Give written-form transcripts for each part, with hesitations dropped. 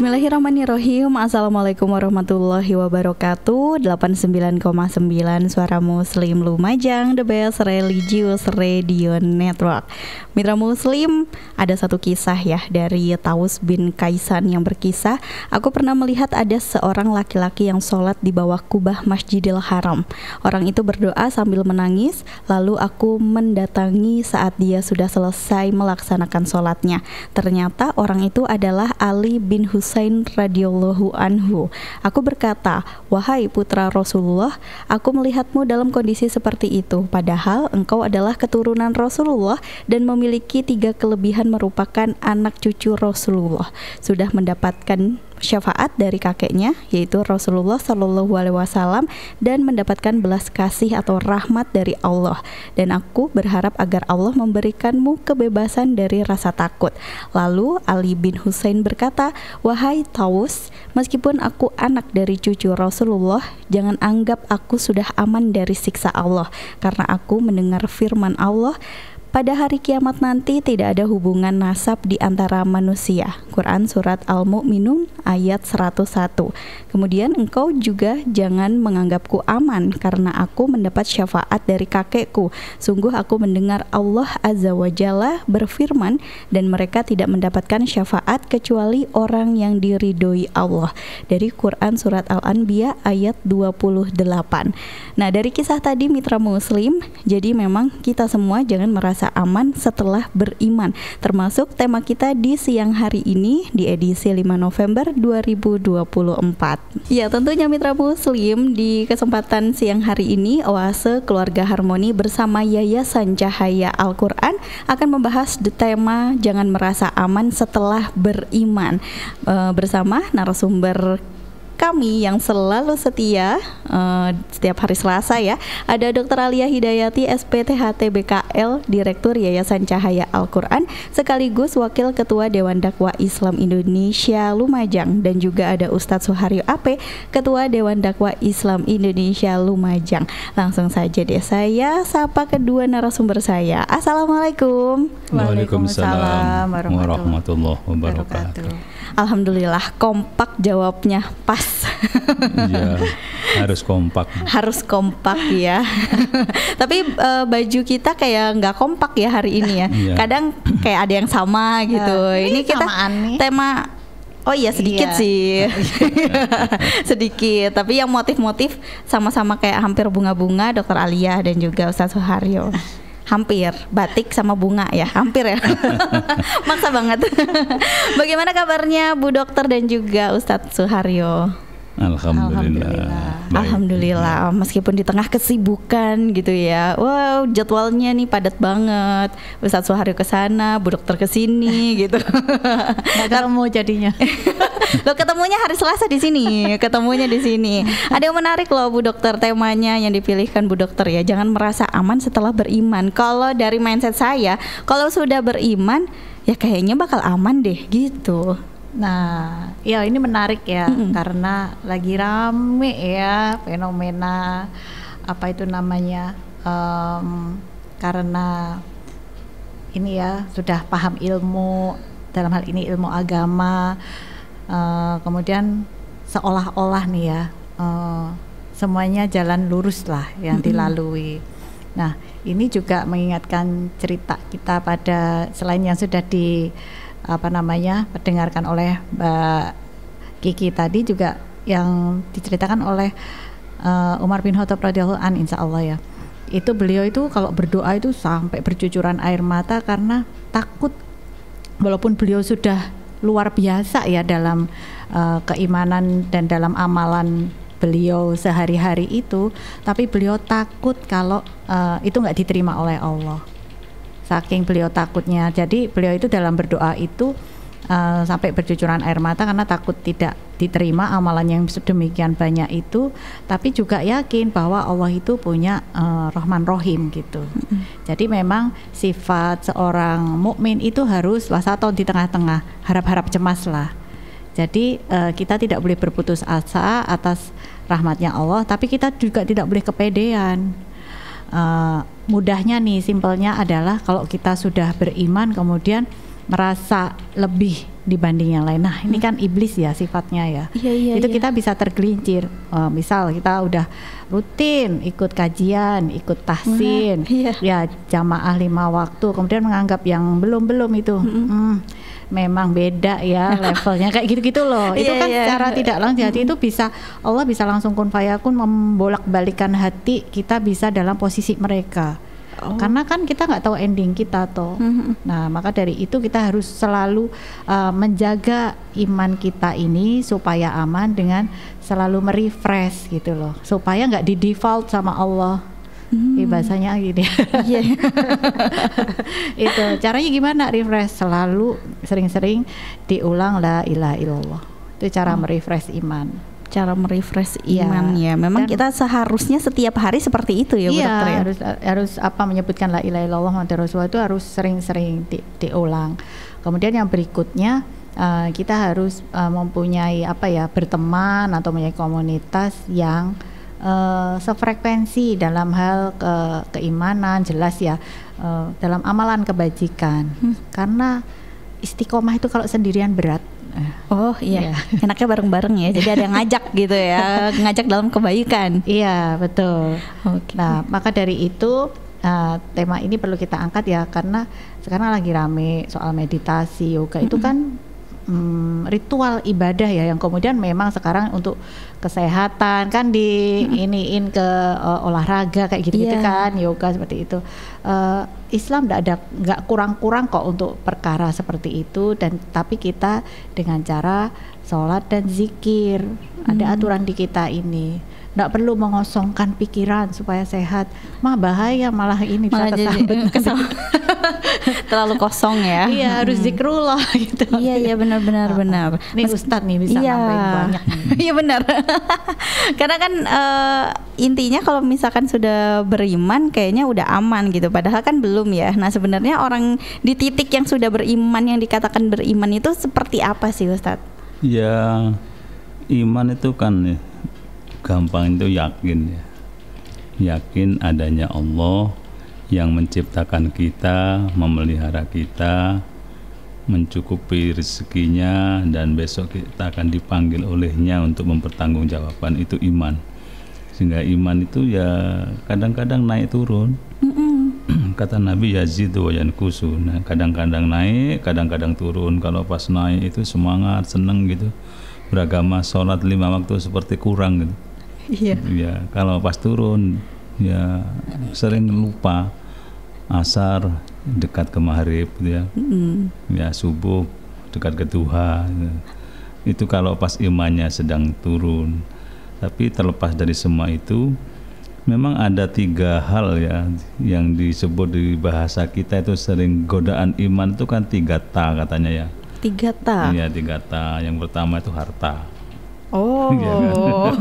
Bismillahirrahmanirrahim. Assalamualaikum warahmatullahi wabarakatuh. 89,9 Suara Muslim Lumajang, the best religious radio network. Mitra Muslim, ada satu kisah ya dari Taus bin Kaisan yang berkisah, aku pernah melihat ada seorang laki-laki yang sholat di bawah kubah Masjidil Haram. Orang itu berdoa sambil menangis, lalu aku mendatangi saat dia sudah selesai melaksanakan sholatnya. Ternyata orang itu adalah Ali bin Husain radhiyallahu anhu. Aku berkata, "Wahai putra Rasulullah, aku melihatmu dalam kondisi seperti itu, padahal engkau adalah keturunan Rasulullah dan memiliki 3 kelebihan merupakan anak cucu Rasulullah. Sudah mendapatkan syafaat dari kakeknya, yaitu Rasulullah Shallallahu Alaihi Wasallam, dan mendapatkan belas kasih atau rahmat dari Allah. Dan aku berharap agar Allah memberikanmu kebebasan dari rasa takut." Lalu Ali bin Husain berkata, "Wahai Taus, meskipun aku anak dari cucu Rasulullah, jangan anggap aku sudah aman dari siksa Allah, karena aku mendengar firman Allah, pada hari kiamat nanti tidak ada hubungan nasab di antara manusia." Quran Surat Al-Mu'minun ayat 101. Kemudian engkau juga jangan menganggapku aman karena aku mendapat syafaat dari kakekku. Sungguh aku mendengar Allah Azza wa Jalla berfirman, dan mereka tidak mendapatkan syafaat kecuali orang yang diridhoi Allah. Dari Quran Surat Al-Anbiya ayat 28. Nah, dari kisah tadi mitra muslim, jadi memang kita semua jangan merasa aman setelah beriman, termasuk tema kita di siang hari ini di edisi 5 November 2024. Ya, tentunya mitra muslim, di kesempatan siang hari ini Oase Keluarga Harmoni bersama Yayasan Cahaya Al-Quran akan membahas tema jangan merasa aman setelah beriman, bersama narasumber kami yang selalu setia setiap hari Selasa ya. Ada Dr. Alia Hidayati, SPTHT BKL, Direktur Yayasan Cahaya Al-Quran, sekaligus Wakil Ketua Dewan Dakwah Islam Indonesia Lumajang, dan juga ada Ustadz Suharyo AP, Ketua Dewan Dakwah Islam Indonesia Lumajang. Langsung saja deh saya sapa kedua narasumber saya. Assalamualaikum. Waalaikumsalam warahmatullahi wabarakatuh. Alhamdulillah kompak jawabnya pas. Iya, harus kompak. Harus kompak ya. Tapi baju kita kayak nggak kompak ya hari ini ya. Iya. Kadang kayak ada yang sama gitu. Ini kita tema. Oh iya sedikit sih. Sedikit. Tapi yang motif-motif sama-sama kayak hampir bunga-bunga, Dr. Alia dan juga Ustadz Suharyo. Hampir batik sama bunga ya, hampir ya. Maksa banget. Bagaimana kabarnya Bu Dokter dan juga Ustadz Suharyo? Alhamdulillah. Meskipun di tengah kesibukan gitu ya. Wow, jadwalnya nih padat banget. Ustadz Suharyo ke sana, Bu Dokter ke sini gitu. Nggak ketemu jadinya. Lo ketemunya hari Selasa di sini, ketemunya di sini. Ada yang menarik loh Bu Dokter, temanya yang dipilihkan Bu Dokter ya. Jangan merasa aman setelah beriman. Kalau dari mindset saya, kalau sudah beriman ya kayaknya bakal aman deh gitu. Nah, ya ini menarik ya, karena lagi rame ya fenomena apa itu namanya, karena ini ya sudah paham ilmu, dalam hal ini ilmu agama, kemudian seolah-olah nih ya semuanya jalan lurus lah yang dilalui. Nah, ini juga mengingatkan cerita kita pada selain yang sudah didengarkan oleh Mbak Kiki tadi, juga yang diceritakan oleh Umar bin Khattab radhiyallahu an, insya Allah ya. Itu beliau itu kalau berdoa itu sampai bercucuran air mata karena takut, walaupun beliau sudah luar biasa ya dalam keimanan dan dalam amalan beliau sehari-hari itu, tapi beliau takut kalau itu nggak diterima oleh Allah. Saking beliau takutnya, jadi beliau itu dalam berdoa itu sampai bercucuran air mata karena takut tidak diterima amalan yang sedemikian banyak itu, tapi juga yakin bahwa Allah itu punya Rahman Rohim gitu. Jadi memang sifat seorang mukmin itu harus wasatun, di tengah-tengah, harap-harap cemas lah. Jadi kita tidak boleh berputus asa atas rahmatnya Allah, tapi kita juga tidak boleh kepedean. Mudahnya nih, simpelnya adalah kalau kita sudah beriman kemudian merasa lebih dibanding yang lain. Nah, ini kan iblis ya sifatnya ya. Itu kita bisa tergelincir. Misal kita udah rutin ikut kajian, ikut tahsin, ya jamaah 5 waktu, kemudian menganggap yang belum itu memang beda ya levelnya kayak gitu-gitu loh. Itu kan secara tidak langsung hati itu bisa Allah bisa langsung kun fayakun membolak-balikan hati kita bisa dalam posisi mereka. Karena kan kita nggak tahu ending kita toh. Nah, maka dari itu kita harus selalu menjaga iman kita ini supaya aman dengan selalu merefresh gitu loh, supaya nggak di default sama Allah. Bahasanya gini. Itu caranya gimana refresh? Selalu sering-sering diulang la ilaha illallah. Itu cara merefresh iman. Cara merefresh iman ya. Memang kita seharusnya setiap hari seperti itu ya, Bu Dokter ya. Harus menyebutkan la ilaha illallah Muhammadur Rasulullah itu harus sering-sering diulang. Kemudian yang berikutnya kita harus mempunyai berteman atau mempunyai komunitas yang sefrekuensi dalam hal keimanan, jelas ya, dalam amalan kebajikan. Karena istiqomah itu kalau sendirian berat. Enaknya bareng-bareng ya. Jadi ada yang ngajak gitu ya, ngajak dalam kebaikan. Iya, betul. Nah, maka dari itu tema ini perlu kita angkat ya, karena sekarang lagi rame soal meditasi, yoga itu kan ritual ibadah ya, yang kemudian memang sekarang untuk kesehatan kan iniin ke olahraga kayak gitu-gitu kan, yoga seperti itu. Islam nggak kurang-kurang kok untuk perkara seperti itu, dan tapi kita dengan cara sholat dan zikir, ada aturan di kita ini. Nggak perlu mengosongkan pikiran supaya sehat, bahaya malah ini bisa kesambet. Terlalu kosong ya. Iya, harus zikrullah gitu. Iya benar. Nih Ustadz nih bisa nambahin banyak. Iya benar. Karena kan intinya kalau misalkan sudah beriman kayaknya udah aman gitu, padahal kan belum ya. Nah, sebenarnya orang di titik yang sudah beriman, yang dikatakan beriman itu seperti apa sih Ustadz? Ya, iman itu kan gampang itu yakin adanya Allah yang menciptakan kita, memelihara kita, mencukupi rezekinya, dan besok kita akan dipanggil olehnya untuk mempertanggungjawabkan. Itu iman. Sehingga iman itu ya kadang-kadang naik turun. Kata Nabi yazidu wa yanqusu. Nah, kadang-kadang naik, kadang-kadang turun. Kalau pas naik itu semangat, seneng gitu, beragama, sholat 5 waktu seperti kurang gitu. Ya, kalau pas turun ya sering lupa, asar dekat ke maghrib ya, ya subuh dekat ke duha. Itu kalau pas imannya sedang turun. Tapi terlepas dari semua itu, memang ada 3 hal ya yang disebut di bahasa kita itu sering godaan iman itu kan 3 ta katanya ya. 3 ta? Iya, 3 ta. Yang pertama itu harta. Ya kan?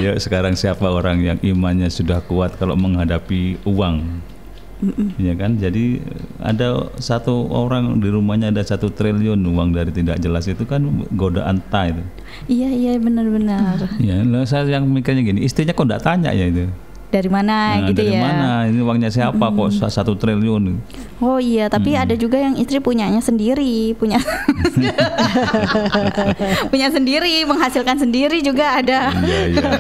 Ayo sekarang siapa orang yang imannya sudah kuat kalau menghadapi uang? Ya kan, jadi ada satu orang di rumahnya ada 1 triliun uang dari tidak jelas, itu kan godaan ta itu. Iya benar. Ya, saya yang mikirnya gini, istrinya kok enggak tanya ya itu. Dari mana gitu dari ya? Dari mana? Ini uangnya siapa kok 1 triliun? Oh iya, tapi ada juga yang istri punyanya sendiri, punya sendiri, menghasilkan sendiri juga ada. Iya.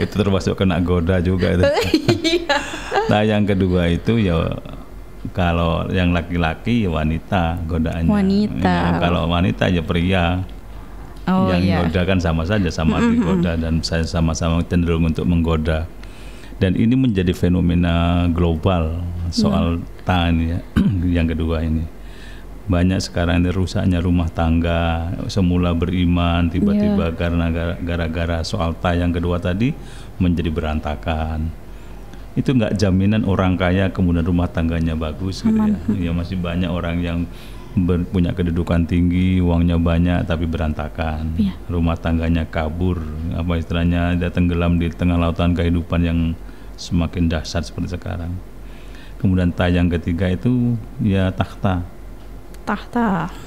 Itu termasuk kena goda juga itu. Nah, yang kedua itu ya kalau yang laki-laki ya wanita godaannya. Ya, kalau wanita ya pria. Yang goda kan sama saja, sama digoda, dan saya sama-sama cenderung untuk menggoda. Dan ini menjadi fenomena global soal ta ya. Yang kedua ini banyak sekarang ini rusaknya rumah tangga, semula beriman tiba-tiba karena gara-gara soal ta yang kedua tadi menjadi berantakan. Itu nggak jaminan orang kaya kemudian rumah tangganya bagus gitu ya. Ya masih banyak orang yang punya kedudukan tinggi, uangnya banyak tapi berantakan, rumah tangganya kabur, apa istilahnya, dia tenggelam di tengah lautan kehidupan yang semakin dahsyat seperti sekarang. Kemudian ta yang ketiga itu ya tahta,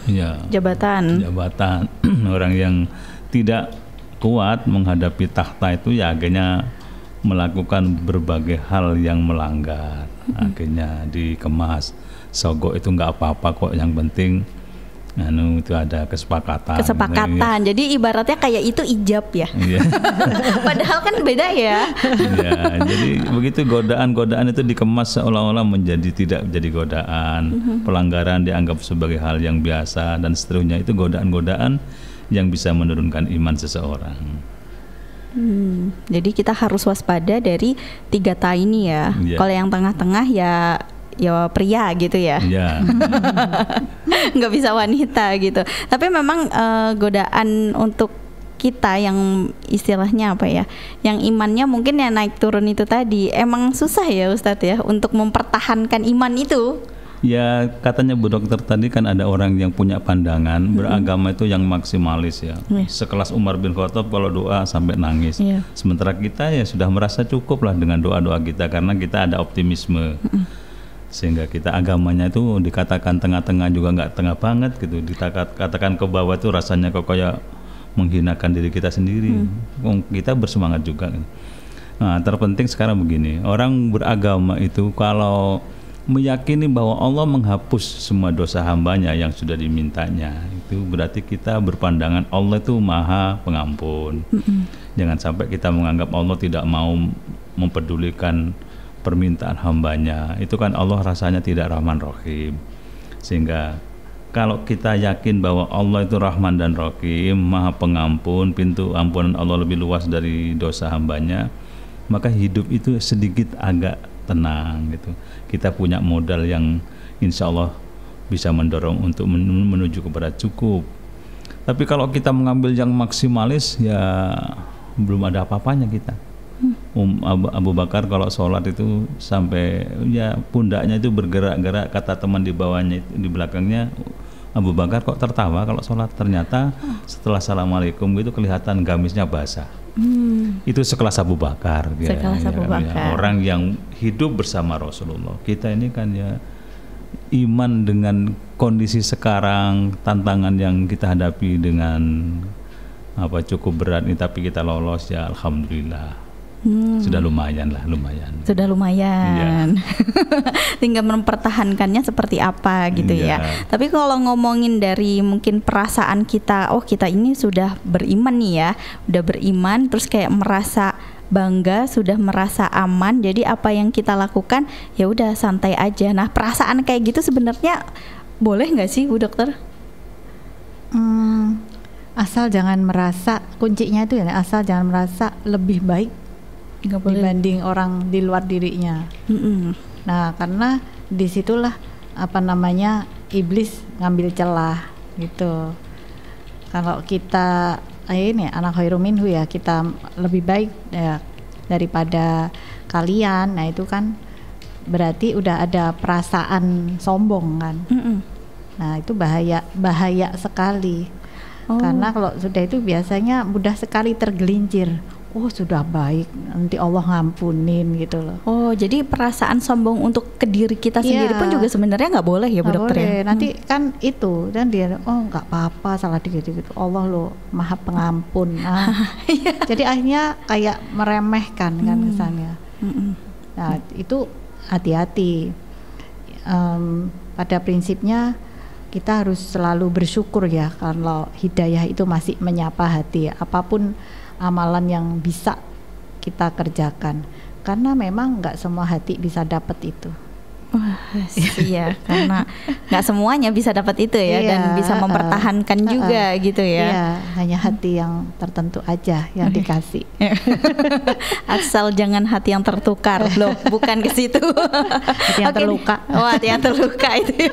ya, jabatan. Orang yang tidak kuat menghadapi tahta itu ya akhirnya melakukan berbagai hal yang melanggar. Akhirnya dikemas. Sogok itu nggak apa-apa kok, yang penting itu ada kesepakatan. Ya. Jadi ibaratnya kayak itu ijab ya. Padahal kan beda ya. Ya, jadi begitu godaan itu dikemas seolah-olah menjadi tidak menjadi godaan. Pelanggaran dianggap sebagai hal yang biasa dan seterusnya. Itu godaan-godaan yang bisa menurunkan iman seseorang. Jadi kita harus waspada dari 3 ta ini ya. Kalau yang tengah-tengah ya pria gitu ya. Iya. Nggak bisa wanita gitu. Tapi memang godaan untuk kita yang istilahnya apa ya, yang imannya mungkin ya naik turun itu tadi, emang susah ya Ustadz ya untuk mempertahankan iman itu. Ya katanya Bu Dokter tadi kan ada orang yang punya pandangan beragama itu yang maksimalis ya. Sekelas Umar bin Khattab kalau doa sampai nangis. Sementara kita ya sudah merasa cukup lah dengan doa-doa kita karena kita ada optimisme. Sehingga kita agamanya itu dikatakan tengah-tengah juga nggak tengah banget gitu, dikatakan ke bawah itu rasanya kok kayak menghinakan diri kita sendiri. Kita bersemangat juga. Nah, terpenting sekarang begini, orang beragama itu kalau meyakini bahwa Allah menghapus semua dosa hambanya yang sudah dimintanya, itu berarti kita berpandangan Allah itu Maha Pengampun. Jangan sampai kita menganggap Allah tidak mau mempedulikan permintaan hambanya. Itu kan Allah rasanya tidak Rahman Rahim. Sehingga kalau kita yakin bahwa Allah itu Rahman dan Rahim, Maha Pengampun, pintu ampunan Allah lebih luas dari dosa hambanya, maka hidup itu sedikit agak tenang gitu. Kita punya modal yang insya Allah bisa mendorong untuk menuju kepada cukup. Tapi kalau kita mengambil yang maksimalis, ya belum ada apa-apanya kita. Abu Bakar kalau sholat itu sampai ya pundaknya itu bergerak-gerak, kata teman di bawahnya di belakangnya, Abu Bakar kok tertawa kalau sholat, ternyata setelah assalamualaikum itu kelihatan gamisnya basah. Itu sekelas Abu Bakar ya, Abu Bakar. Ya, orang yang hidup bersama Rasulullah. Kita ini kan ya iman dengan kondisi sekarang, tantangan yang kita hadapi dengan cukup berat ini, tapi kita lolos ya alhamdulillah. Sudah lumayan. Sudah lumayan. Tinggal mempertahankannya seperti apa gitu ya. Tapi kalau ngomongin dari mungkin perasaan kita, kita ini sudah beriman nih ya, udah beriman, terus kayak merasa bangga, sudah merasa aman. Jadi apa yang kita lakukan ya udah santai aja. Nah, perasaan kayak gitu sebenarnya boleh nggak sih Bu Dokter? Asal jangan merasa, kuncinya itu ya, asal jangan merasa lebih baik dibanding orang di luar dirinya. Nah, karena disitulah iblis ngambil celah gitu. Kalau kita ini anak khairum minhu ya, kita lebih baik ya daripada kalian. Nah, itu kan berarti udah ada perasaan sombong kan. Nah, itu bahaya sekali. Karena kalau sudah itu biasanya mudah sekali tergelincir. Sudah baik, nanti Allah ngampunin gitu loh. Jadi perasaan sombong untuk ke diri kita sendiri pun juga sebenarnya nggak boleh ya Bu Dokter ya? Nanti kan itu, dan dia nggak apa-apa salah dikit-dikit, Allah loh Maha Pengampun. Jadi akhirnya kayak meremehkan kan kesannya. Nah, itu hati-hati. Pada prinsipnya kita harus selalu bersyukur ya kalau hidayah itu masih menyapa hati, apapun amalan yang bisa kita kerjakan, karena memang nggak semua hati bisa dapat itu. Iya, karena nggak semuanya bisa dapat itu ya, dan bisa mempertahankan juga gitu ya. Iya, hanya hati yang tertentu aja yang dikasih. Asal jangan hati yang tertukar loh, bukan ke situ. Hati yang terluka. Hati yang terluka itu.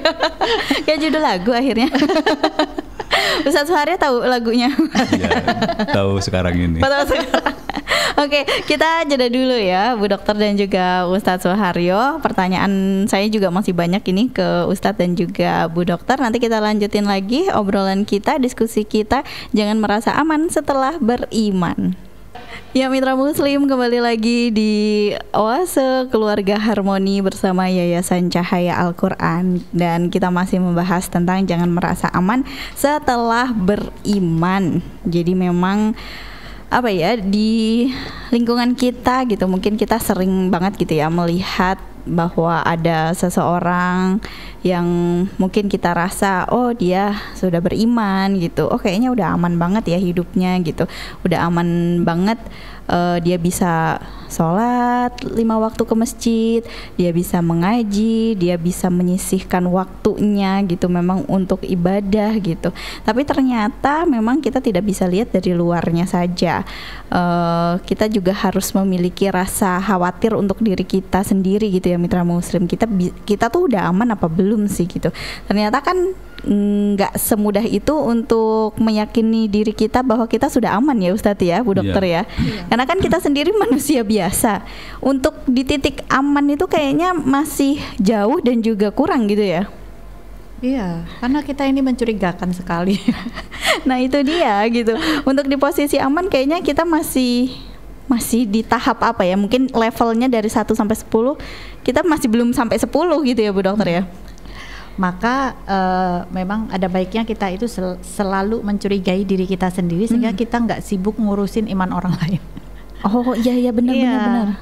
Kayak judul lagu akhirnya. Ustadz Suharyo tahu lagunya? Ya, tahu sekarang ini. Oke, kita jeda dulu ya Bu Dokter dan juga Ustadz Suharyo. Pertanyaan saya juga masih banyak ini ke Ustadz dan juga Bu Dokter. Nanti kita lanjutin lagi obrolan kita, diskusi kita. Jangan merasa aman setelah beriman. Ya Mitra Muslim, kembali lagi di Oase Keluarga Harmoni bersama Yayasan Cahaya Al-Quran. Dan kita masih membahas tentang jangan merasa aman setelah beriman. Jadi memang apa ya, di lingkungan kita gitu, mungkin kita sering banget gitu ya melihat bahwa ada seseorang yang mungkin kita rasa oh dia sudah beriman gitu, oh kayaknya udah aman banget ya hidupnya gitu, udah aman banget, dia bisa sholat 5 waktu ke masjid, dia bisa mengaji, dia bisa menyisihkan waktunya gitu memang untuk ibadah gitu. Tapi ternyata memang kita tidak bisa lihat dari luarnya saja, kita juga harus memiliki rasa khawatir untuk diri kita sendiri gitu ya mitra muslim, kita tuh udah aman apa belum sih gitu. Ternyata kan nggak semudah itu untuk meyakini diri kita bahwa kita sudah aman ya Ustadz ya, Bu Dokter ya. Karena kan kita sendiri manusia biasa, untuk di titik aman itu kayaknya masih jauh dan juga kurang gitu ya. Iya, karena kita ini mencurigakan sekali. Nah itu dia gitu, untuk di posisi aman kayaknya kita masih di tahap apa ya, mungkin levelnya dari 1 sampai 10 kita masih belum sampai 10 gitu ya Bu Dokter ya. Maka memang ada baiknya kita itu selalu mencurigai diri kita sendiri sehingga kita nggak sibuk ngurusin iman orang lain. Oh iya benar.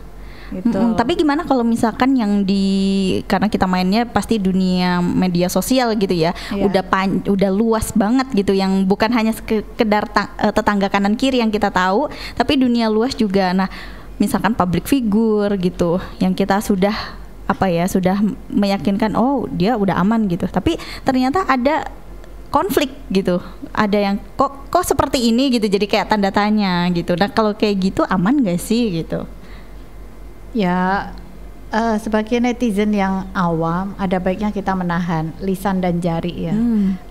Gitu. Tapi gimana kalau misalkan yang karena kita mainnya pasti dunia media sosial gitu ya, udah luas banget gitu, yang bukan hanya sekedar tetangga kanan kiri yang kita tahu, tapi dunia luas juga. Nah, misalkan public figure gitu, yang kita sudah meyakinkan oh dia udah aman gitu, tapi ternyata ada konflik gitu, ada yang kok seperti ini gitu, jadi kayak tanda tanya gitu. Nah kalau kayak gitu aman gak sih gitu? Ya sebagai netizen yang awam ada baiknya kita menahan lisan dan jari ya,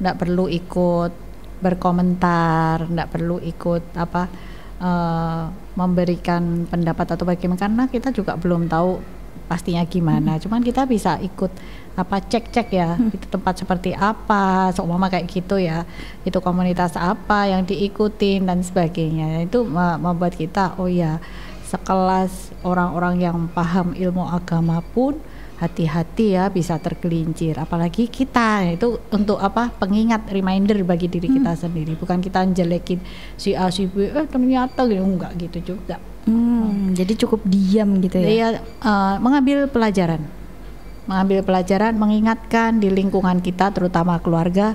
nggak perlu ikut berkomentar, nggak perlu ikut memberikan pendapat atau bagaimana, karena kita juga belum tahu pastinya gimana. Cuman kita bisa ikut cek ya, itu tempat seperti apa, seumpama kayak gitu ya, itu komunitas apa yang diikutin dan sebagainya. Itu membuat kita oh ya, sekelas orang-orang yang paham ilmu agama pun hati-hati ya, bisa tergelincir. Apalagi kita itu untuk pengingat, reminder bagi diri kita sendiri, bukan kita jelekin si A si B ternyata gitu, enggak gitu juga. Jadi cukup diam gitu ya. Iya, mengambil pelajaran, mengingatkan di lingkungan kita, terutama keluarga,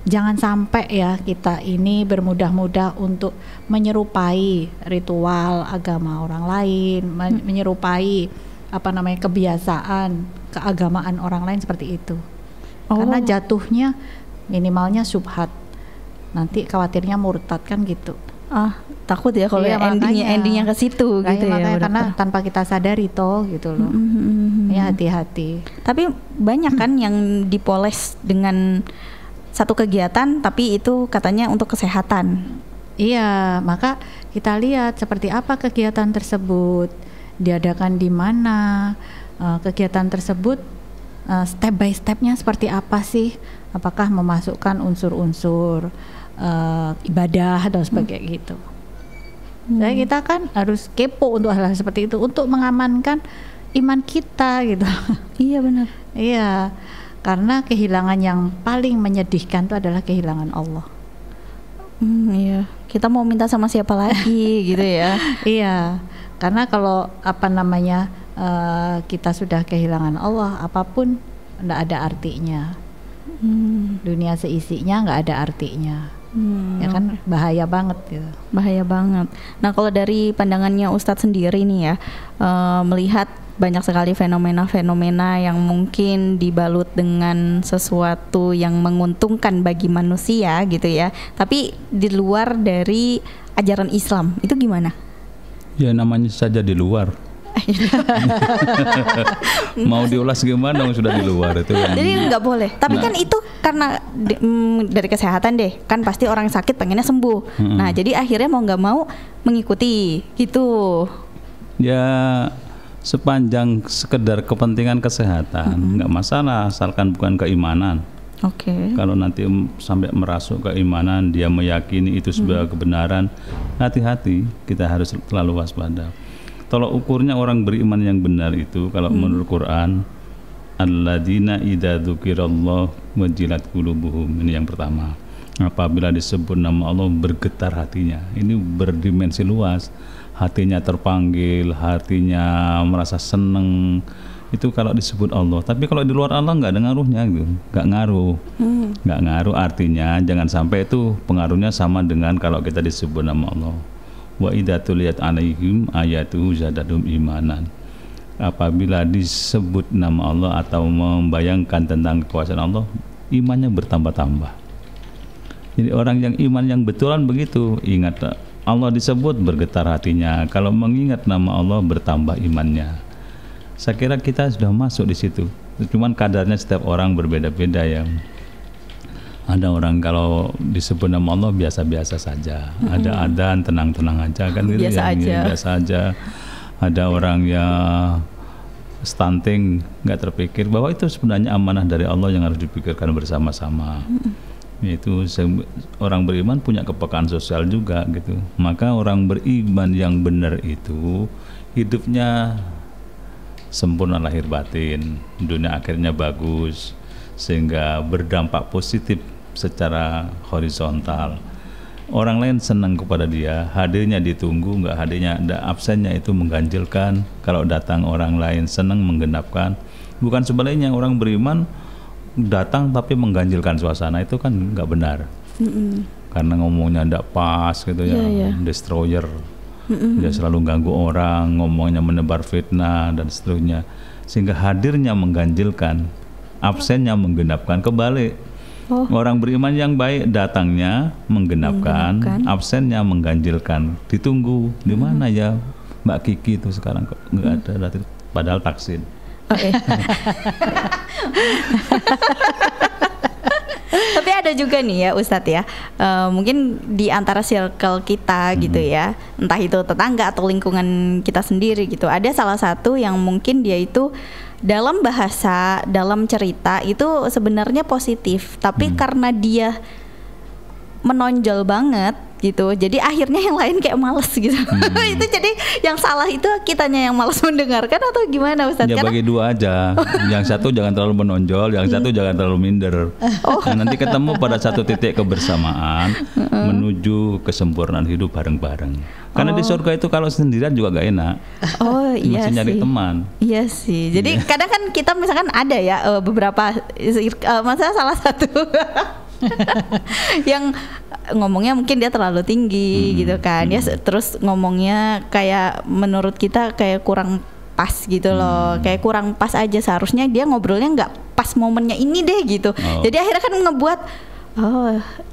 jangan sampai ya kita ini bermudah-mudah untuk menyerupai ritual agama orang lain, menyerupai kebiasaan keagamaan orang lain seperti itu. Karena jatuhnya minimalnya syubhat, nanti khawatirnya murtad kan gitu. Takut ya kalau endingnya ke situ gitu ya. Karena tanpa kita sadari gitu loh. Ya hati-hati. Tapi banyak kan yang dipoles dengan satu kegiatan tapi itu katanya untuk kesehatan. Iya, maka kita lihat seperti apa kegiatan tersebut, diadakan di mana, kegiatan tersebut step by stepnya seperti apa sih, apakah memasukkan unsur-unsur ibadah atau sebagainya gitu. Jadi kita kan harus kepo untuk hal-hal seperti itu untuk mengamankan iman kita gitu. Iya benar. Iya, karena kehilangan yang paling menyedihkan itu adalah kehilangan Allah. Iya, kita mau minta sama siapa lagi gitu ya. Iya, karena kalau kita sudah kehilangan Allah, apapun tidak ada artinya. Dunia seisinya nggak ada artinya. Ya kan, bahaya banget gitu. Bahaya banget. Nah kalau dari pandangannya Ustadz sendiri nih ya, melihat banyak sekali fenomena-fenomena yang mungkin dibalut dengan sesuatu yang menguntungkan bagi manusia gitu ya, tapi di luar dari ajaran Islam, itu gimana? Ya namanya saja di luar. Mau diulas gimana sudah di luar itu kan. Jadi nggak boleh. Tapi kan itu karena dari kesehatan deh, kan pasti orang sakit pengennya sembuh. Nah jadi akhirnya mau nggak mau mengikuti gitu. Ya sepanjang sekedar kepentingan kesehatan nggak masalah, asalkan bukan keimanan. Oke. Kalau nanti sampai merasuk keimanan, dia meyakini itu sebuah kebenaran, hati-hati, kita harus selalu waspada. Tolok ukurnya orang beriman yang benar itu kalau menurut Quran, alladzina idza dzukirallah wajilat qulubuhum, ini yang pertama. Apabila disebut nama Allah bergetar hatinya. Ini berdimensi luas. Hatinya terpanggil, hatinya merasa seneng. Itu kalau disebut Allah. Tapi kalau di luar Allah nggak ada ngaruhnya gitu. Nggak ngaruh. Nggak ngaruh artinya jangan sampai itu pengaruhnya sama dengan kalau kita disebut nama Allah. Wa idza tuliyat 'alaihim ayatuhu zadatuhum imanan. Apabila disebut nama Allah atau membayangkan tentang kekuasaan Allah, imannya bertambah-tambah. Jadi orang yang iman yang betulan begitu, ingat Allah disebut bergetar hatinya. Kalau mengingat nama Allah bertambah imannya. Saya kira kita sudah masuk di situ. Cuman kadarnya setiap orang berbeda-beda ya. Ada orang kalau disebut nama Allah biasa-biasa saja. Ada adzan tenang-tenang aja kan gitu Biasa ya. aja. Biasa aja. Ada orang yang stunting, nggak terpikir bahwa itu sebenarnya amanah dari Allah yang harus dipikirkan bersama-sama. Itu orang beriman punya kepekaan sosial juga gitu. Maka orang beriman yang benar itu hidupnya sempurna lahir batin, dunia akhirnya bagus, sehingga berdampak positif secara horizontal. Orang lain senang kepada dia, hadirnya ditunggu, nggak hadirnya, absennya itu mengganjilkan. Kalau datang orang lain senang menggenapkan. Bukan sebaliknya, orang beriman datang tapi mengganjilkan suasana, itu kan nggak benar. Karena ngomongnya nggak pas gitu ya, destroyer. Dia selalu ganggu orang, ngomongnya menebar fitnah dan seterusnya. Sehingga hadirnya mengganjilkan, absennya menggenapkan. Kebalik. Orang beriman yang baik datangnya menggenapkan, absennya mengganjilkan. Ditunggu di mana ya Mbak Kiki itu sekarang kok nggak ada, padahal vaksin. Tapi ada juga nih ya Ustadz ya, mungkin di antara circle kita gitu ya, entah itu tetangga atau lingkungan kita sendiri gitu, ada salah satu yang mungkin dia itu dalam bahasa, dalam cerita itu sebenarnya positif, tapi karena dia menonjol banget gitu, jadi akhirnya yang lain kayak males gitu. Itu jadi yang salah itu kitanya yang malas mendengarkan atau gimana Ustadz? Ya bagi dua aja. Yang satu jangan terlalu menonjol, yang satu jangan terlalu minder. Nah, nanti ketemu pada satu titik kebersamaan menuju kesempurnaan hidup bareng-bareng. Karena di surga itu kalau sendirian juga gak enak. Iya mesti nyari teman. Iya sih. Jadi kadang kan kita misalkan ada ya beberapa, masalah salah satu yang ngomongnya mungkin dia terlalu tinggi gitu kan, ya terus ngomongnya kayak menurut kita kayak kurang pas gitu loh, kayak kurang pas aja, seharusnya dia ngobrolnya nggak pas momennya ini deh gitu. Jadi akhirnya kan ngebuat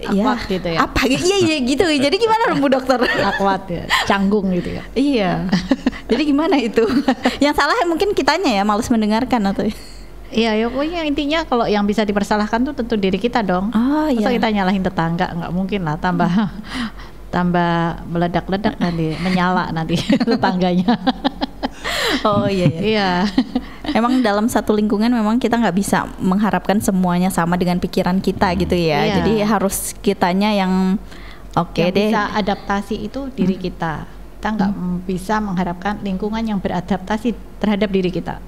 akwat gitu ya. Apa iya gitu. Jadi gimana Bu Dokter? Akwat ya, canggung gitu ya. Iya. Jadi gimana itu? Yang salah mungkin kitanya ya, malas mendengarkan atau Iya, ya pokoknya intinya kalau yang bisa dipersalahkan tuh tentu diri kita dong. Masa kita nyalahin tetangga, nggak mungkin lah, tambah meledak-ledak nanti, menyala nanti tetangganya. Iya. Emang dalam satu lingkungan memang kita nggak bisa mengharapkan semuanya sama dengan pikiran kita gitu ya. Jadi harus kitanya yang yang bisa adaptasi itu diri kita. Kita nggak bisa mengharapkan lingkungan yang beradaptasi terhadap diri kita.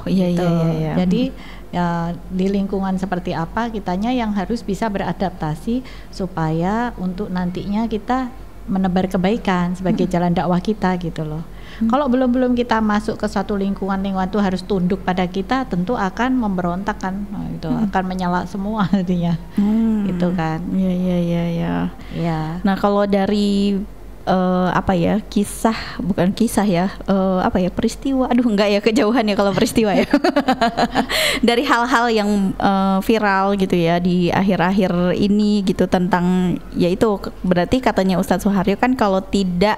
Iya. Jadi ya, di lingkungan seperti apa kitanya yang harus bisa beradaptasi supaya untuk nantinya kita menebar kebaikan sebagai jalan dakwah kita gitu loh. Kalau belum kita masuk ke suatu lingkungan itu harus tunduk pada kita, tentu akan memberontak kan, itu akan menyala semua nantinya. Itu kan. Iya. Nah kalau dari peristiwa, enggak ya, kejauhan ya kalau peristiwa ya. Dari hal-hal yang viral gitu ya di akhir-akhir ini gitu tentang, yaitu berarti katanya Ustadz Suharyo kan kalau tidak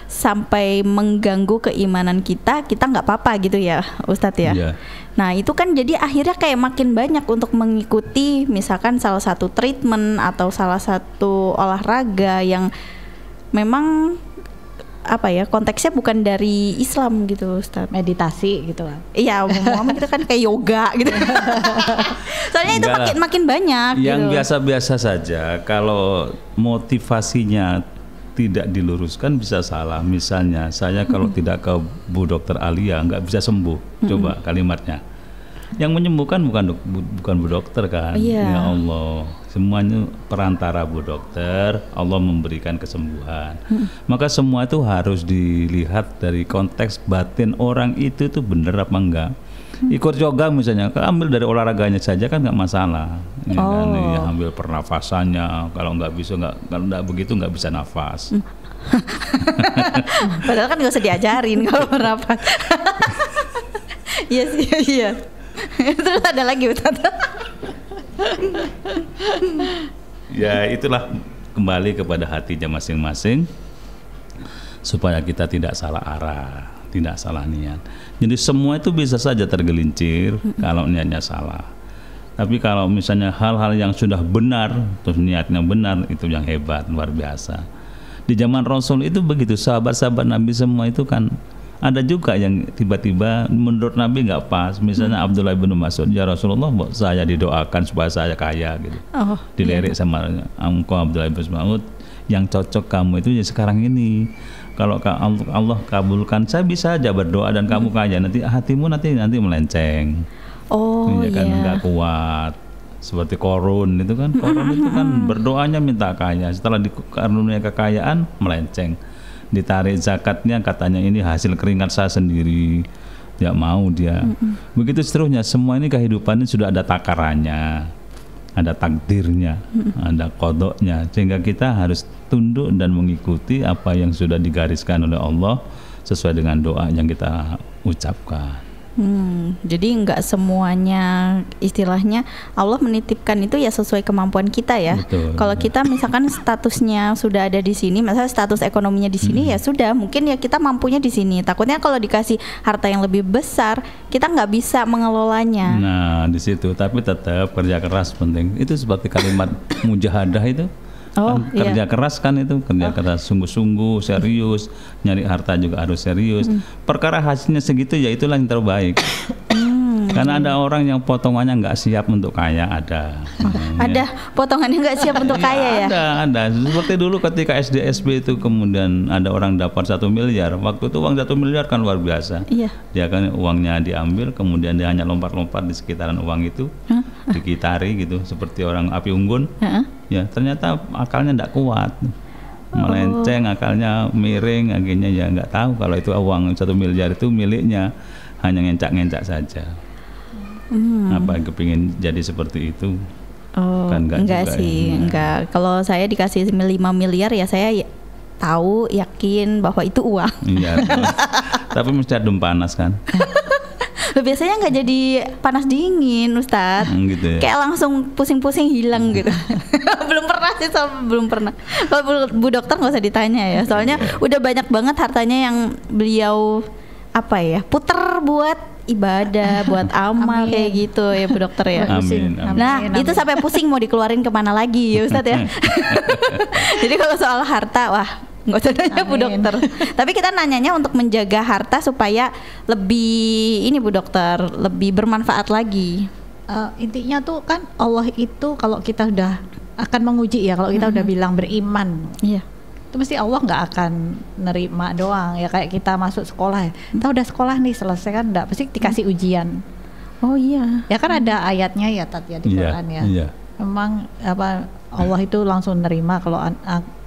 sampai mengganggu keimanan kita nggak apa-apa gitu ya Ustadz ya. Nah itu kan jadi akhirnya kayak makin banyak untuk mengikuti misalkan salah satu treatment atau salah satu olahraga yang memang konteksnya bukan dari Islam gitu Ustaz. Meditasi gitu kan. Iya, ngomong itu kan kayak yoga gitu. Soalnya itu makin banyak yang gitu. Biasa-biasa saja, kalau motivasinya tidak diluruskan bisa salah. Misalnya saya kalau tidak ke Bu Dokter Alia nggak bisa sembuh. Coba kalimatnya. Yang menyembuhkan bukan Bu Dokter kan? Iya. Ya Allah, semuanya perantara Bu Dokter. Allah memberikan kesembuhan. Maka semua itu harus dilihat dari konteks batin orang itu tuh bener apa enggak. Ikut yoga misalnya, ambil dari olahraganya saja kan nggak masalah. Ya kan? Ya, ambil pernafasannya. Kalau kalau nggak begitu nggak bisa nafas. Padahal kan nggak usah diajarin kalau bernafas. Iya sih, iya. Terus ada lagi Ustaz. Ya itulah, kembali kepada hatinya masing-masing supaya kita tidak salah arah, tidak salah niat. Jadi semua itu bisa saja tergelincir kalau niatnya salah. Tapi kalau misalnya hal-hal yang sudah benar, terus niatnya benar, itu yang hebat, luar biasa. Di zaman Rasul itu begitu, sahabat-sahabat Nabi semua itu kan ada juga yang tiba-tiba menurut Nabi nggak pas. Misalnya Abdullah bin Mas'ud, ya Rasulullah, saya didoakan supaya saya kaya gitu. Dilirik sama engkau Abdullah bin Mas'ud, yang cocok kamu itu ya sekarang ini. Kalau Allah kabulkan, saya bisa aja berdoa dan kamu kaya. Nanti hatimu nanti melenceng. Ya kan nggak kuat. Seperti Korun itu kan, berdoanya minta kaya. Setelah dikaruniai kekayaan melenceng. Ditarik zakatnya, katanya ini hasil keringat saya sendiri, tidak mau dia. Begitu seterusnya, semua ini kehidupan ini sudah ada takarannya, ada takdirnya, ada kodoknya, sehingga kita harus tunduk dan mengikuti apa yang sudah digariskan oleh Allah sesuai dengan doa yang kita ucapkan. Jadi nggak semuanya istilahnya Allah menitipkan itu ya sesuai kemampuan kita ya. Kalau kita misalkan statusnya sudah ada di sini, misalnya status ekonominya di sini, ya sudah, mungkin ya kita mampunya di sini. Takutnya kalau dikasih harta yang lebih besar, kita nggak bisa mengelolanya. Nah di situ, tapi tetap kerja keras penting. Itu seperti kalimat mujahadah itu. Kerja keras kan itu, kerja keras sungguh-sungguh, serius, nyari harta juga harus serius. Perkara hasilnya segitu ya itulah yang terbaik. Karena ada orang yang potongannya nggak siap untuk kaya, ada. Ada potongannya nggak siap untuk kaya ya? Ada. Seperti dulu ketika SD/SP itu kemudian ada orang dapat 1 miliar. Waktu itu uang 1 miliar kan luar biasa. Iya. Dia kan uangnya diambil, kemudian dia hanya lompat-lompat di sekitaran uang itu, dikitari gitu, seperti orang api unggun. Ya ternyata akalnya tidak kuat, melenceng, akalnya miring, akhirnya ya nggak tahu kalau itu uang 1 miliar itu miliknya, hanya ngencak-ngencak saja. Apa kepingin jadi seperti itu? Kan enggak sih, enggak. Kalau saya dikasih 5 miliar ya saya tahu, yakin bahwa itu uang. Iya. Tapi mesti adem panas kan. Biasanya nggak jadi panas dingin, Ustadz. Gitu ya? Kayak langsung pusing-pusing hilang gitu. Belum pernah sih, belum pernah. Kalau Bu Dokter nggak usah ditanya ya, soalnya udah banyak banget hartanya yang beliau puter buat ibadah, buat amal kayak gitu ya Bu Dokter ya. Amin. Nah itu sampai pusing mau dikeluarin kemana lagi ya Ustadz ya. Jadi kalau soal harta, wah nggak usah tanya Bu Dokter. Tapi kita nanyanya untuk menjaga harta supaya lebih Bu Dokter, lebih bermanfaat lagi. Intinya tuh kan Allah itu kalau kita udah akan menguji ya, kalau kita udah bilang beriman, itu mesti Allah nggak akan nerima doang ya, kayak kita masuk sekolah ya, kita udah sekolah nih selesai kan, nggak pasti dikasih ujian. Oh iya. Ya kan ada ayatnya ya di Quran ya. Iya. Memang Allah itu langsung nerima kalau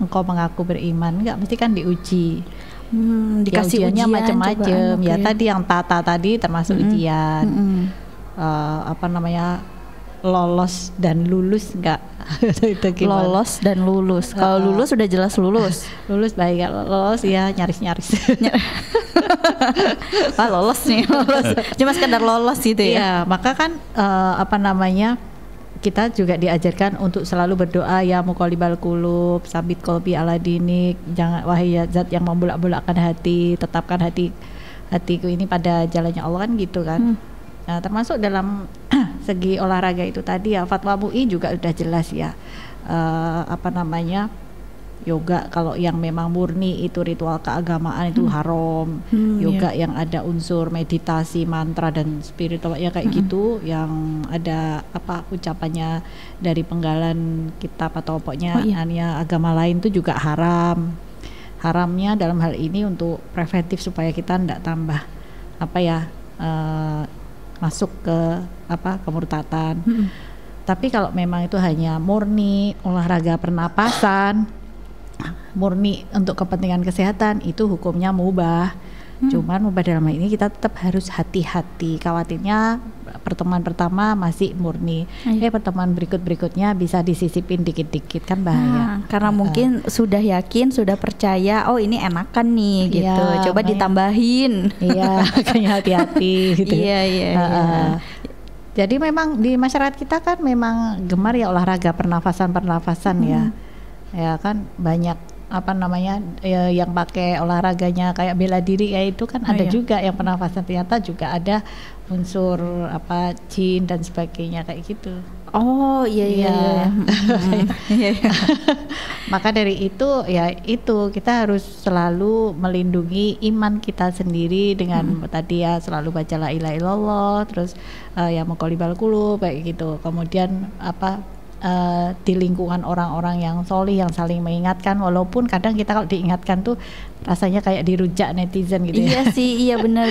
engkau mengaku beriman, enggak mesti kan diuji. Dikasih ujiannya ujian macam-macam ya. Tadi yang tata tadi termasuk ujian. Lolos dan lulus enggak? Itu gimana? Lolos dan lulus. Kalau lulus sudah jelas lulus. Lulus baik, lolos ya nyaris-nyaris. Lolos nih, lolos. Cuma sekedar lolos gitu ya. Iya, maka kan kita juga diajarkan untuk selalu berdoa, ya muqallibal qulub, sabit qalbi ala dinik, jangan wahai zat yang membolak-bolakkan hati, tetapkan hatiku ini pada jalannya Allah, kan gitu kan. Nah, termasuk dalam segi olahraga itu tadi ya, fatwa MUI juga udah jelas ya, yoga kalau yang memang murni itu ritual keagamaan itu haram. Yoga yang ada unsur meditasi, mantra dan spiritual ya kayak gitu, yang ada ucapannya dari penggalan kitab atau pokoknya agama lain itu juga haram. Haramnya dalam hal ini untuk preventif supaya kita tidak tambah masuk ke kemurtatan. Tapi kalau memang itu hanya murni olahraga pernapasan, murni untuk kepentingan kesehatan, itu hukumnya mubah. Cuman mubah dalam hal ini kita tetap harus hati-hati. Khawatirnya pertemuan pertama masih murni, pertemuan berikutnya bisa disisipin dikit-dikit, kan bahaya. Karena mungkin sudah yakin, sudah percaya, oh ini enakan nih gitu. Coba ditambahin. Iya, makanya hati-hati gitu. Iya. Jadi memang di masyarakat kita kan memang gemar ya olahraga pernafasan ya. Ya kan banyak yang pakai olahraganya kayak bela diri kayak itu kan ada juga yang pernafasan, ternyata juga ada unsur jin dan sebagainya kayak gitu. Oh iya. Maka dari itu kita harus selalu melindungi iman kita sendiri dengan tadi ya selalu baca la ilaha illallah, terus ya muqallibal qulub kayak gitu. Kemudian di lingkungan orang-orang yang solih yang saling mengingatkan, walaupun kadang kita kalau diingatkan tuh rasanya kayak dirujak netizen gitu. Iya sih, iya benar.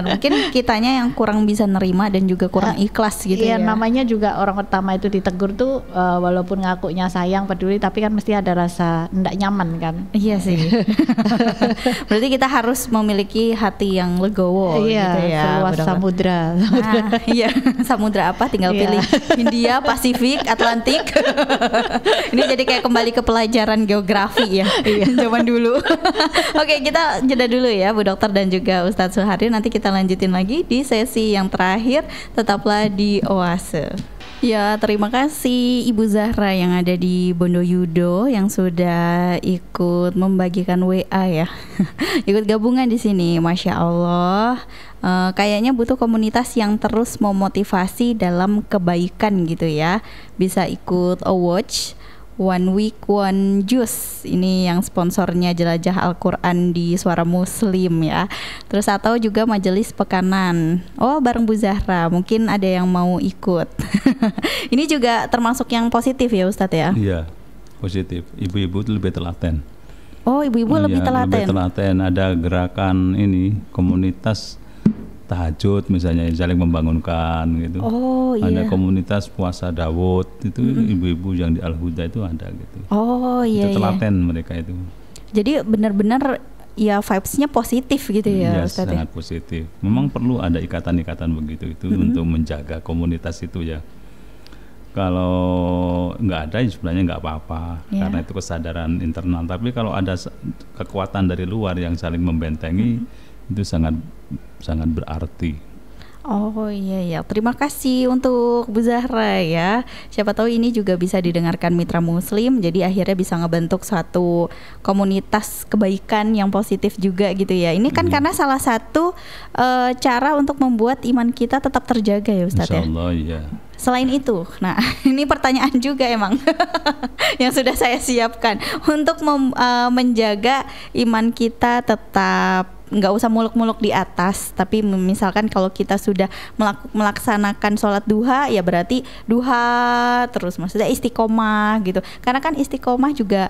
Mungkin kitanya yang kurang bisa nerima dan juga kurang ikhlas gitu ya. Namanya juga orang pertama itu ditegur tuh walaupun ngakunya sayang peduli, tapi kan mesti ada rasa ndak nyaman kan. Iya sih. Berarti kita harus memiliki hati yang legowo gitu ya. Seluas samudra. Iya, samudra apa tinggal pilih, Hindia, Pasifik, Atlantik. Ini jadi kayak kembali ke pelajaran geografi ya. Zaman dulu. Oke, kita jeda dulu ya Bu Dokter dan juga Ustadz Suhardi. Nanti kita lanjutin lagi di sesi yang terakhir. Tetaplah di Oase. Ya, terima kasih Ibu Zahra yang ada di Bondoyudo yang sudah ikut membagikan WA ya. Ikut gabungan di sini, Masya Allah. Kayaknya butuh komunitas yang terus memotivasi dalam kebaikan gitu ya. Bisa ikut Watch One Week One Juice, ini yang sponsornya Jelajah Al-Quran di Suara Muslim ya. Terus atau juga majelis pekanan. Oh, bareng Bu Zahra, mungkin ada yang mau ikut. Ini juga termasuk yang positif ya Ustadz ya? Iya, positif. Ibu-ibu lebih telaten. Oh, ibu-ibu lebih telaten. Lebih telaten. Ada gerakan ini komunitas tahajud misalnya saling membangunkan gitu. Oh iya. Ada komunitas puasa Dawud itu ibu-ibu yang di Al-Huda itu ada gitu. Oh iya. Itu telaten mereka itu. Jadi benar-benar ya vibes-nya positif gitu ya Ustadz. Sangat positif. Memang perlu ada ikatan-ikatan begitu itu untuk menjaga komunitas itu ya. Kalau nggak ada sebenarnya nggak apa-apa karena itu kesadaran internal. Tapi kalau ada kekuatan dari luar yang saling membentengi itu sangat berarti. Oh iya, terima kasih untuk Bu Zahra ya. Siapa tahu ini juga bisa didengarkan mitra muslim, jadi akhirnya bisa ngebentuk suatu komunitas kebaikan yang positif juga gitu ya. Ini kan karena salah satu cara untuk membuat iman kita tetap terjaga ya Ustadz ya. Insyaallah iya. Selain itu, nah ini pertanyaan juga emang yang sudah saya siapkan untuk menjaga iman kita tetap nggak usah muluk-muluk di atas, tapi misalkan kalau kita sudah melaksanakan sholat duha ya berarti duha terus, maksudnya istiqomah gitu, karena kan istiqomah juga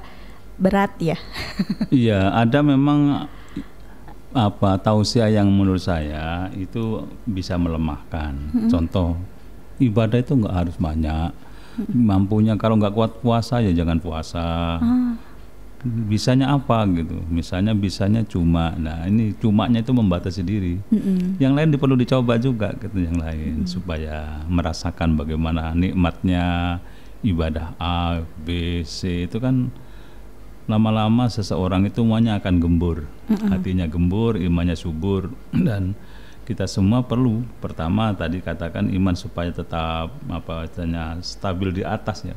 berat ya. Iya, ada memang tausiah yang menurut saya itu bisa melemahkan. Contoh, ibadah itu nggak harus banyak, mampunya kalau nggak kuat puasa ya jangan puasa. Bisanya apa gitu, misalnya bisanya cuma, nah ini cumanya itu membatasi diri. Yang lain perlu dicoba juga gitu, yang lain supaya merasakan bagaimana nikmatnya ibadah A, B, C. Itu kan lama-lama seseorang itu semuanya akan gembur, hatinya gembur, imannya subur. Dan kita semua perlu, pertama tadi katakan iman supaya tetap stabil di atas ya,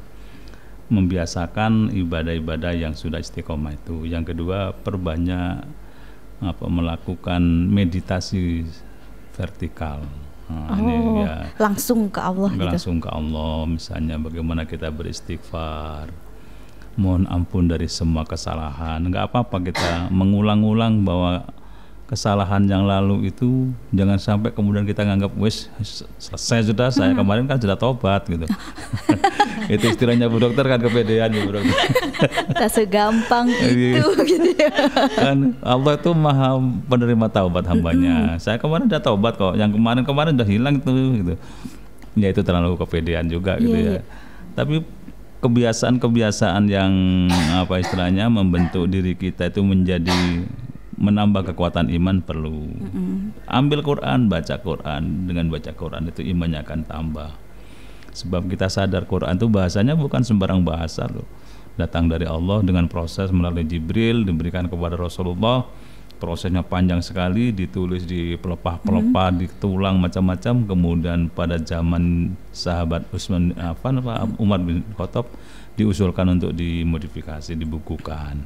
membiasakan ibadah-ibadah yang sudah istiqomah itu. Yang kedua, perbanyak melakukan meditasi vertikal. Ini ya, langsung ke Allah langsung ke Allah. Misalnya bagaimana kita beristighfar, mohon ampun dari semua kesalahan. Enggak apa-apa kita mengulang-ulang bahwa kesalahan yang lalu itu jangan sampai kemudian kita nganggap wes selesai sudah, saya kemarin kan sudah tobat gitu. Itu istilahnya Bu Dokter kan, kepedean ya Bu Dokter. Tak segampang itu gitu ya. Kan Allah itu maha penerima taubat hambanya. Saya kemarin udah taubat kok, yang kemarin udah hilang tuh gitu. Ya itu terlalu kepedean juga gitu ya. Tapi kebiasaan-kebiasaan yang apa istilahnya membentuk diri kita itu menjadi menambah kekuatan iman perlu. Ambil Quran, baca Quran. Dengan baca Quran itu imannya akan tambah. Sebab kita sadar Quran itu bahasanya bukan sembarang bahasa loh. Datang dari Allah dengan proses melalui Jibril, diberikan kepada Rasulullah. Prosesnya panjang sekali, ditulis di pelepah-pelepah, ditulang macam-macam. Kemudian pada zaman sahabat Umar bin Khattab diusulkan untuk dimodifikasi, dibukukan.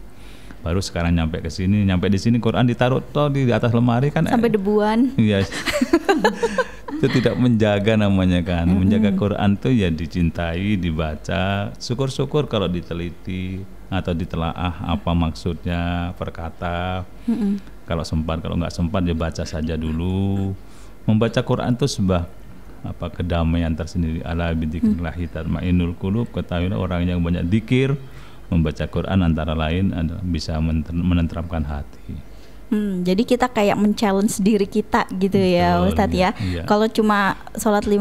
Baru sekarang nyampe di sini Quran ditaruh di atas lemari kan sampai debuan. Iya. Itu tidak menjaga namanya kan. Menjaga Quran tuh ya dicintai, dibaca. Syukur-syukur kalau diteliti atau ditelaah apa maksudnya perkata. Kalau sempat, kalau nggak sempat ya baca saja dulu. Membaca Quran itu sebuah kedamaian tersendiri. Ala bidzikrillahi tatma'innul qulub. Ketahuilah orang yang banyak zikir, membaca Quran antara lain adalah bisa menenteramkan hati. Jadi kita kayak men-challenge diri kita gitu. Betul, ya Ustadz ya. Iya. Kalau cuma sholat 5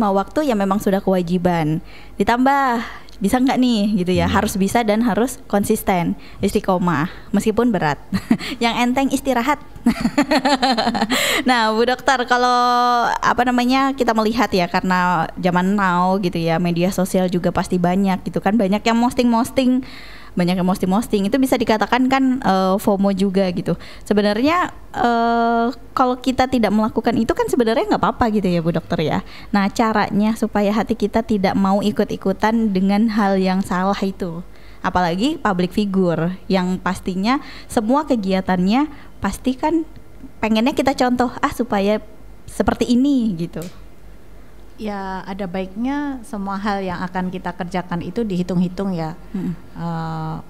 waktu ya memang sudah kewajiban. Ditambah bisa nggak nih gitu ya. Harus bisa dan harus konsisten, istiqomah meskipun berat. Yang enteng istirahat. Nah Bu Dokter, kalau kita melihat ya, karena zaman now gitu ya, media sosial juga pasti banyak gitu kan, banyak yang posting itu bisa dikatakan kan FOMO juga gitu. Sebenarnya kalau kita tidak melakukan itu kan sebenarnya nggak apa-apa gitu ya Bu Dokter ya. Nah caranya supaya hati kita tidak mau ikut-ikutan dengan hal yang salah itu, apalagi public figure yang pastinya semua kegiatannya pasti kan pengennya kita contoh supaya seperti ini gitu. Ya ada baiknya semua hal yang akan kita kerjakan itu dihitung-hitung ya.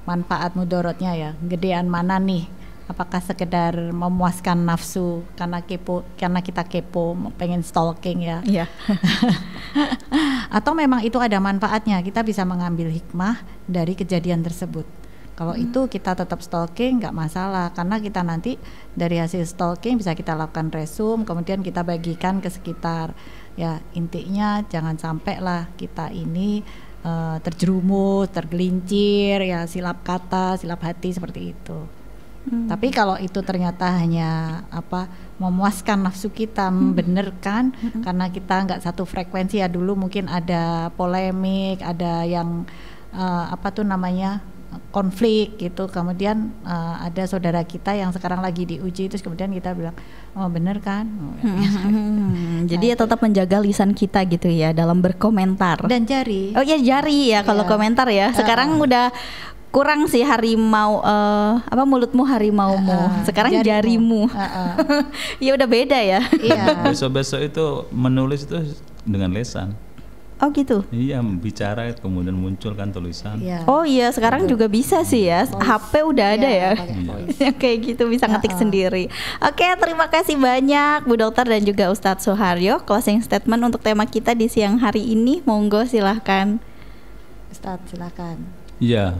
Manfaat mudorotnya ya, gedean mana nih, apakah sekedar memuaskan nafsu karena kita kepo pengen stalking ya. Atau memang itu ada manfaatnya, kita bisa mengambil hikmah dari kejadian tersebut. Kalau itu kita tetap stalking nggak masalah, karena kita nanti dari hasil stalking bisa kita lakukan resum, kemudian kita bagikan ke sekitar. Ya intinya jangan sampai lah kita ini terjerumus, tergelincir ya, silap kata, silap hati seperti itu. Tapi kalau itu ternyata hanya memuaskan nafsu kita, membenarkan karena kita nggak satu frekuensi ya, dulu mungkin ada polemik, ada yang konflik gitu, kemudian ada saudara kita yang sekarang lagi diuji, terus kemudian kita bilang oh bener kan. Jadi ya tetap menjaga lisan kita gitu ya dalam berkomentar dan jari. Oh ya jari ya kalau komentar ya. Sekarang udah kurang sih harimau mulutmu harimaumu. Sekarang jarimu. Ya udah beda ya. Besok-besok itu menulis itu dengan lisan. Oh gitu? Iya, bicara kemudian muncul kan tulisan. Oh iya, sekarang juga bisa sih ya. HP udah ada ya. Kayak gitu bisa ngetik sendiri. Oke, terima kasih banyak Bu Dokter dan juga Ustadz Soeharyo. Closing statement untuk tema kita di siang hari ini, monggo silahkan. Ustadz silahkan. Iya,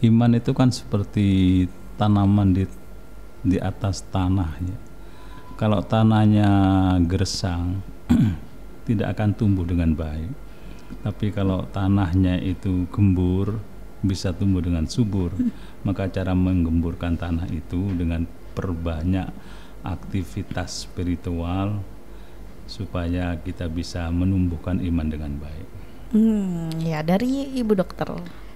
iman itu kan seperti tanaman di atas tanah ya. Kalau tanahnya gersang tidak akan tumbuh dengan baik. Tapi kalau tanahnya itu gembur, bisa tumbuh dengan subur. Maka cara menggemburkan tanah itu dengan perbanyak aktivitas spiritual supaya kita bisa menumbuhkan iman dengan baik. Ya dari Ibu Dokter.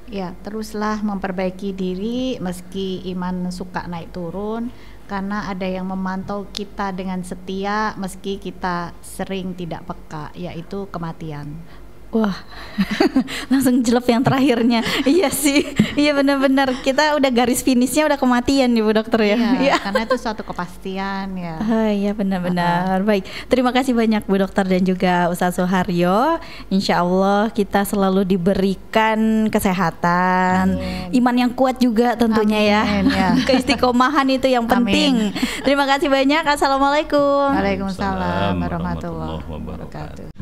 Ya, teruslah memperbaiki diri meski iman suka naik turun, karena ada yang memantau kita dengan setia meski kita sering tidak peka, yaitu kematian. Wah, langsung jelek yang terakhirnya. Iya sih, iya benar-benar kita udah garis finishnya udah kematian nih Bu Dokter ya. Iya, karena itu suatu kepastian ya. Iya benar-benar. Baik, terima kasih banyak Bu Dokter dan juga Ustadz Soeharyo. Insya Allah kita selalu diberikan kesehatan, iman yang kuat juga tentunya. Amin, ya. Keistiqomahan itu yang penting. Terima kasih banyak. Assalamualaikum. Waalaikumsalam warahmatullahi wabarakatuh.